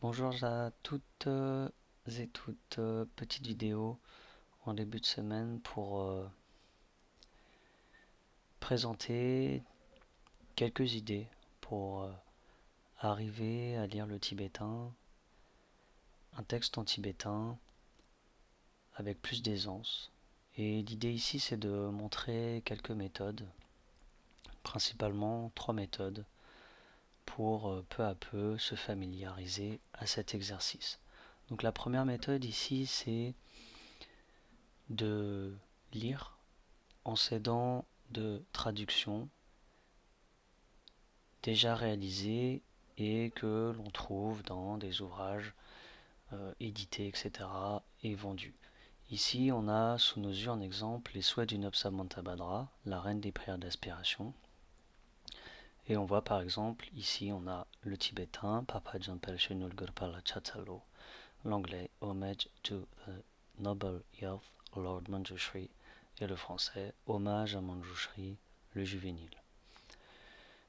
Bonjour à toutes et toutes, petite vidéo en début de semaine pour présenter quelques idées pour arriver à lire le tibétain, un texte en tibétain avec plus d'aisance. Et l'idée ici c'est de montrer quelques méthodes, principalement trois méthodes, pour peu à peu se familiariser à cet exercice. Donc la première méthode ici c'est de lire en s'aidant de traductions déjà réalisées et que l'on trouve dans des ouvrages édités, etc. et vendus. Ici, on a sous nos yeux en exemple les souhaits du Nobsamantabhadra, la reine des prières d'aspiration. Et on voit par exemple, ici on a le tibétain, Papa Jampel Shenul Gurpala Chatalo, l'anglais, Homage to the Noble Youth, Lord Manjushri, et le français, Hommage à Manjushri, le juvénile.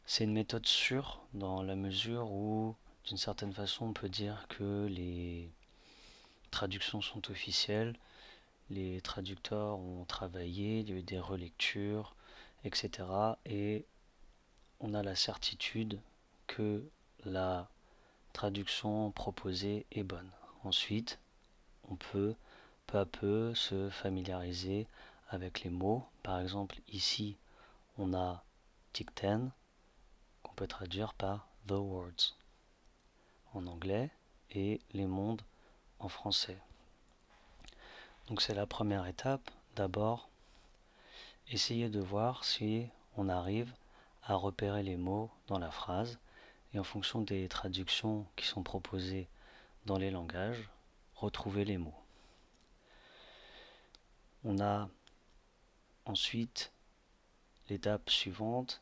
C'est une méthode sûre dans la mesure où, d'une certaine façon, on peut dire que les traductions sont officielles, les traducteurs ont travaillé, il y a eu des relectures, etc. Et on a la certitude que la traduction proposée est bonne. Ensuite, on peut peu à peu se familiariser avec les mots. Par exemple, ici, on a Tikten, qu'on peut traduire par The Words en anglais et les mondes en français. Donc c'est la première étape. D'abord, essayer de voir si on arrive à repérer les mots dans la phrase et en fonction des traductions qui sont proposées dans les langages, retrouver les mots. On a ensuite l'étape suivante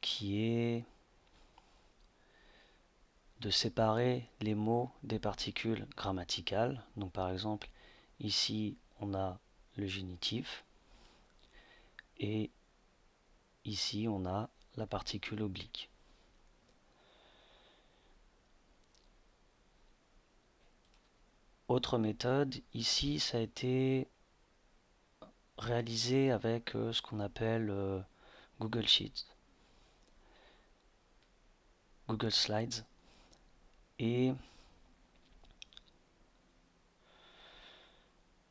qui est de séparer les mots des particules grammaticales. Donc par exemple, ici on a le génitif et ici on a la particule oblique. Autre méthode, ici ça a été réalisé avec ce qu'on appelle Google Sheets, Google Slides. Et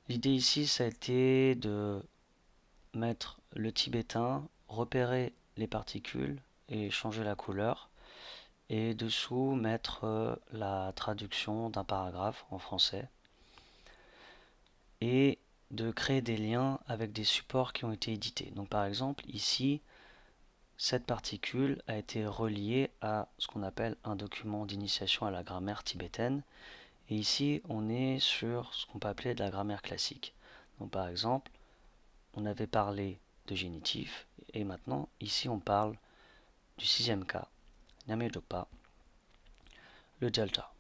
l'idée ici ça a été de mettre le tibétain, repérer les particules et changer la couleur. Et dessous mettre la traduction d'un paragraphe en français. Et de créer des liens avec des supports qui ont été édités. Donc par exemple, ici, cette particule a été reliée à ce qu'on appelle un document d'initiation à la grammaire tibétaine. Et ici, on est sur ce qu'on peut appeler de la grammaire classique. Donc par exemple, on avait parlé de génitif, et maintenant, ici, on parle du sixième cas, Nyamedopa, le delta.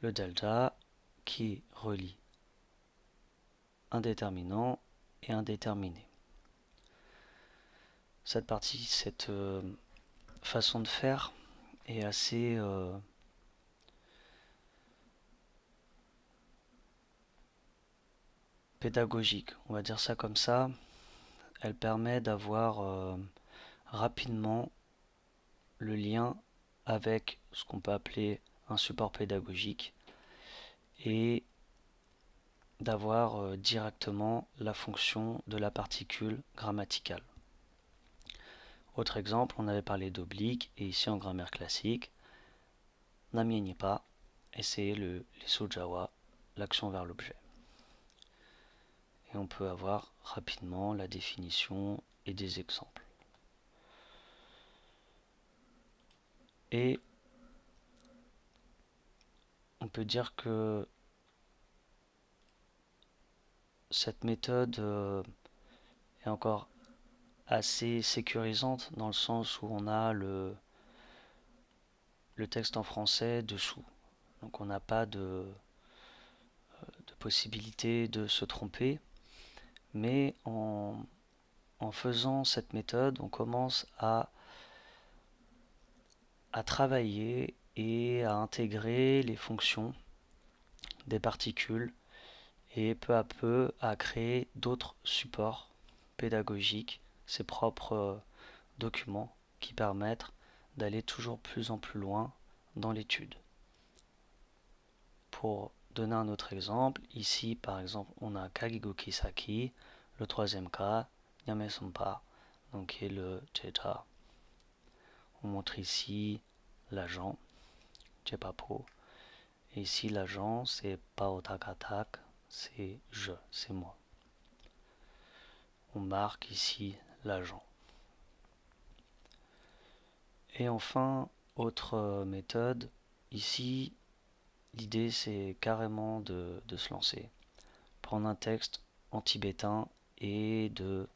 Le delta qui relie un déterminant et un déterminé. Cette façon de faire est assez pédagogique, on va dire ça comme ça. Elle permet d'avoir rapidement le lien avec ce qu'on peut appeler un support pédagogique et d'avoir directement la fonction de la particule grammaticale. Autre exemple, on avait parlé d'oblique, et ici en grammaire classique, Namienypa, et c'est les Sojawa, l'action vers l'objet. Et on peut avoir rapidement la définition et des exemples. Et on peut dire que cette méthode est encore assez sécurisante dans le sens où on a le texte en français dessous. Donc on n'a pas de possibilité de se tromper. Mais en faisant cette méthode, on commence à travailler et à intégrer les fonctions des particules et peu à peu à créer d'autres supports pédagogiques, ses propres documents qui permettent d'aller toujours plus en plus loin dans l'étude. Pour donner un autre exemple, ici par exemple on a Kagigo Kisaki, le troisième cas, Nyame Sompa, donc qui est le Jeja. On montre ici l'agent, Jepapo, et ici l'agent c'est Paotakatak, c'est je, c'est moi. On marque ici l'agent. Et enfin, autre méthode, ici l'idée c'est carrément de se lancer. Prendre un texte en tibétain et de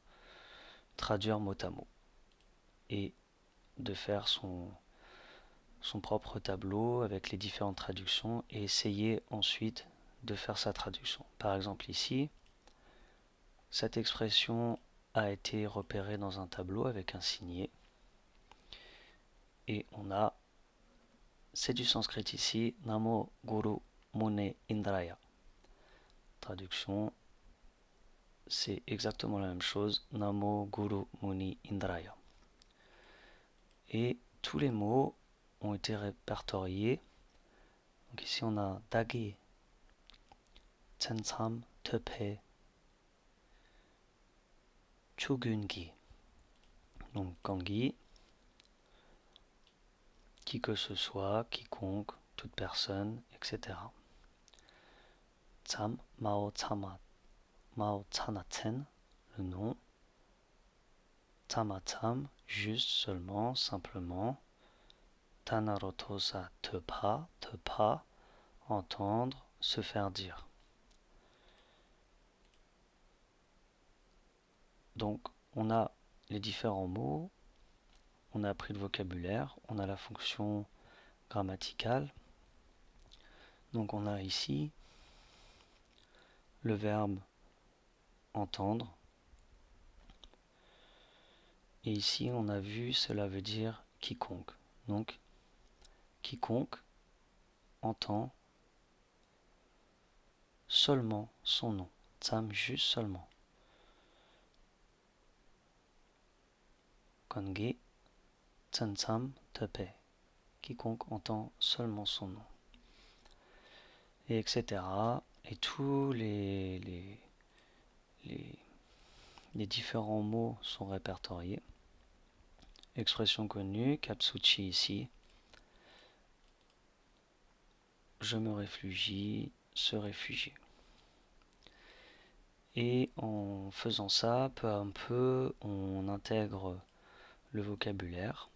traduire mot à mot. Et de faire son propre tableau avec les différentes traductions et essayer ensuite de faire sa traduction. Par exemple ici, cette expression a été repérée dans un tableau avec un signet. Et on a, c'est du sanskrit ici, Namo Guru Mune Indraya. Traduction, c'est exactement la même chose, Namo Guru Muni Indraya. Et tous les mots ont été répertoriés. Donc ici on a Dagi, Tsensam, Tepe, Chugungi. Donc Kangi, qui que ce soit, quiconque, toute personne, etc. Tsam, Mao Tsama, Mao Tsanatsen, le nom. Tamatsam, juste, seulement, simplement. Tanarotosa, te pas, entendre, se faire dire. Donc, on a les différents mots, on a appris le vocabulaire, on a la fonction grammaticale. Donc, on a ici le verbe entendre. Et ici, on a vu, cela veut dire quiconque. Donc, quiconque entend seulement son nom. Tsam, juste seulement. Kongi, Tsansam, Tepe. Quiconque entend seulement son nom. Et etc. Et tous les différents mots sont répertoriés. Expression connue, Kapsuchi ici. Je me réfugie, se réfugier. Et en faisant ça, peu à peu, on intègre le vocabulaire.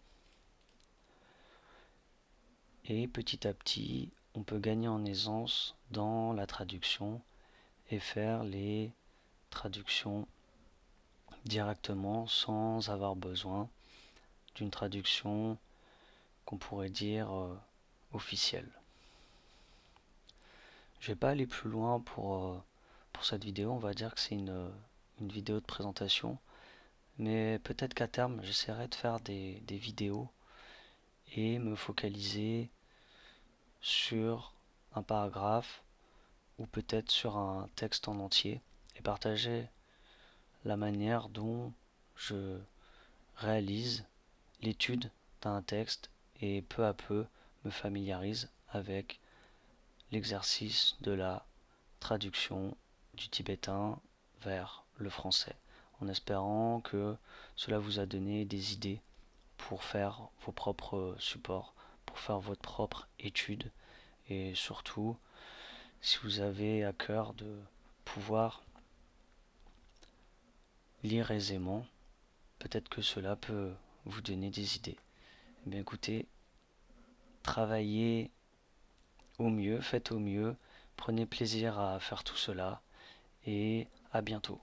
Et petit à petit, on peut gagner en aisance dans la traduction et faire les traductions directement sans avoir besoin d'une traduction qu'on pourrait dire officielle. Je vais pas aller plus loin pour cette vidéo, on va dire que c'est une vidéo de présentation, mais peut-être qu'à terme j'essaierai de faire des vidéos et me focaliser sur un paragraphe ou peut-être sur un texte en entier et partager la manière dont je réalise l'étude d'un texte et peu à peu me familiarise avec l'exercice de la traduction du tibétain vers le français, en espérant que cela vous a donné des idées pour faire vos propres supports, pour faire votre propre étude, et surtout, si vous avez à cœur de pouvoir lire aisément, peut-être que cela peut vous donner des idées. Eh bien écoutez, travaillez au mieux, faites au mieux, prenez plaisir à faire tout cela, et à bientôt.